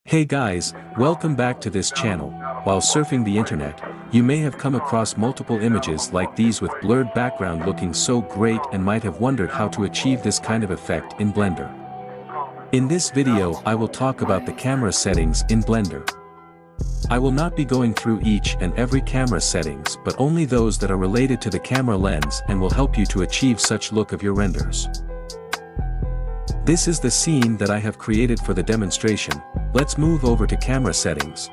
Hey guys, welcome back to this channel. While surfing the internet, you may have come across multiple images like these with blurred background looking so great and might have wondered how to achieve this kind of effect in Blender. In this video I will talk about the camera settings in Blender. I will not be going through each and every camera settings but only those that are related to the camera lens and will help you to achieve such look of your renders. This is the scene that I have created for the demonstration. Let's move over to camera settings.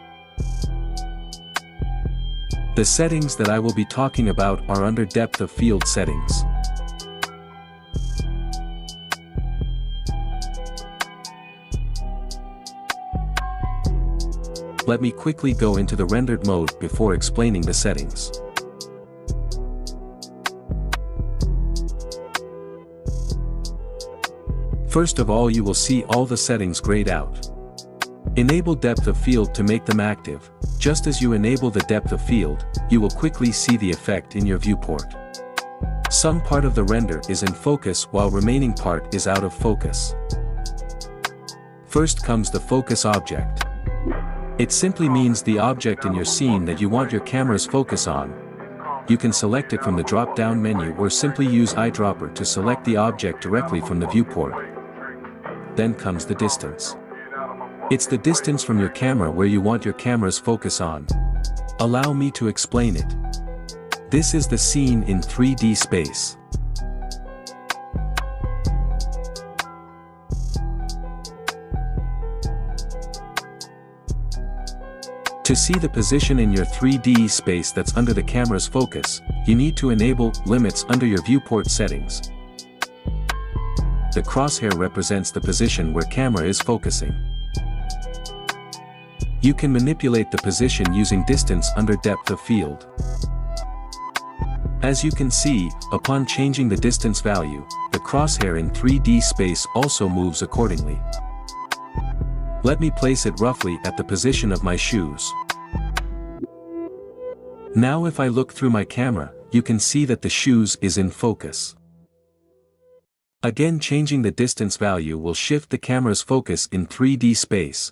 The settings that I will be talking about are under depth of field settings. Let me quickly go into the rendered mode before explaining the settings. First of all, you will see all the settings grayed out. Enable depth of field to make them active. Just as you enable the depth of field, you will quickly see the effect in your viewport. Some part of the render is in focus while remaining part is out of focus. First comes the focus object. It simply means the object in your scene that you want your camera's focus on. You can select it from the drop-down menu or simply use eyedropper to select the object directly from the viewport. Then comes the distance. It's the distance from your camera where you want your camera's focus on. Allow me to explain it. This is the scene in 3D space. To see the position in your 3D space that's under the camera's focus, you need to enable limits under your viewport settings. The crosshair represents the position where camera is focusing. You can manipulate the position using distance under depth of field. As you can see, upon changing the distance value, the crosshair in 3D space also moves accordingly. Let me place it roughly at the position of my shoes. Now if I look through my camera, you can see that the shoes is in focus. Again, changing the distance value will shift the camera's focus in 3D space.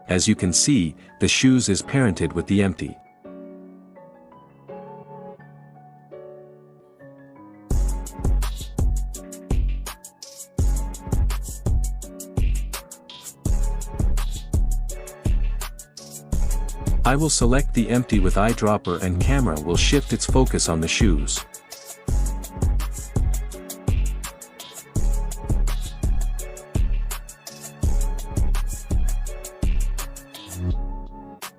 As you can see, the shoes is parented with the empty. I will select the empty with eyedropper and camera will shift its focus on the shoes.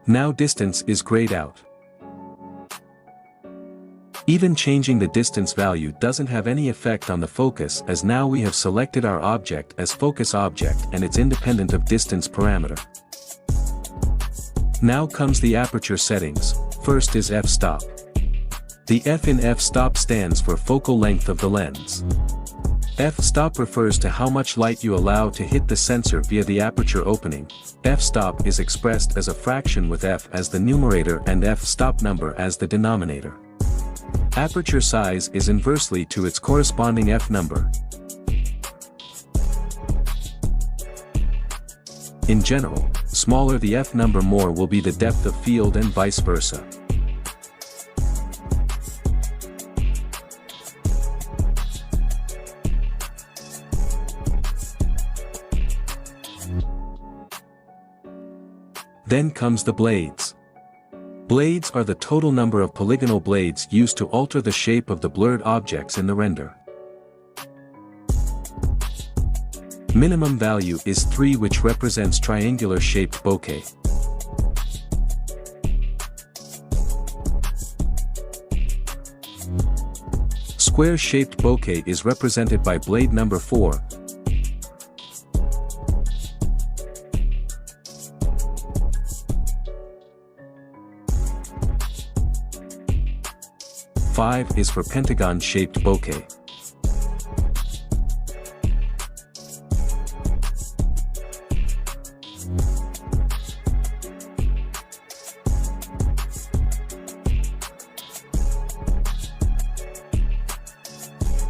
Now distance is grayed out. Even changing the distance value doesn't have any effect on the focus as now we have selected our object as focus object and it's independent of distance parameter. Now comes the aperture settings. First is f-stop. The F in f-stop stands for focal length of the lens. F-stop refers to how much light you allow to hit the sensor via the aperture opening. F-stop is expressed as a fraction with f as the numerator and f-stop number as the denominator. Aperture size is inversely to its corresponding f number. In general, smaller the f number more will be the depth of field and vice versa. Then comes the blades. Blades are the total number of polygonal blades used to alter the shape of the blurred objects in the render. Minimum value is 3, which represents triangular shaped bokeh. Square shaped bokeh is represented by blade number 4. 5 is for pentagon-shaped bokeh.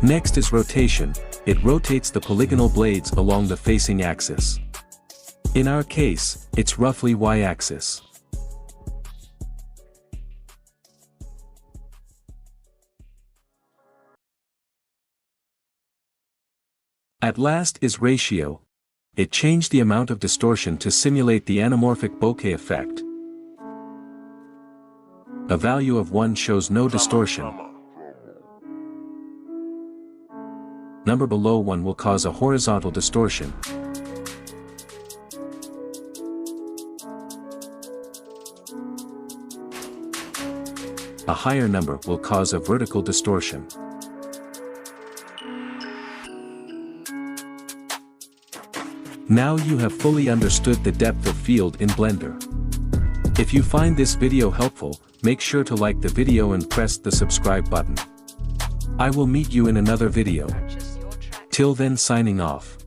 Next is rotation. It rotates the polygonal blades along the facing axis. In our case, it's roughly y-axis. At last is ratio. It changed the amount of distortion to simulate the anamorphic bokeh effect. A value of 1 shows no distortion. Number below 1 will cause a horizontal distortion. A higher number will cause a vertical distortion. Now you have fully understood the depth of field in Blender. If you find this video helpful, make sure to like the video and press the subscribe button. I will meet you in another video. Till then, signing off.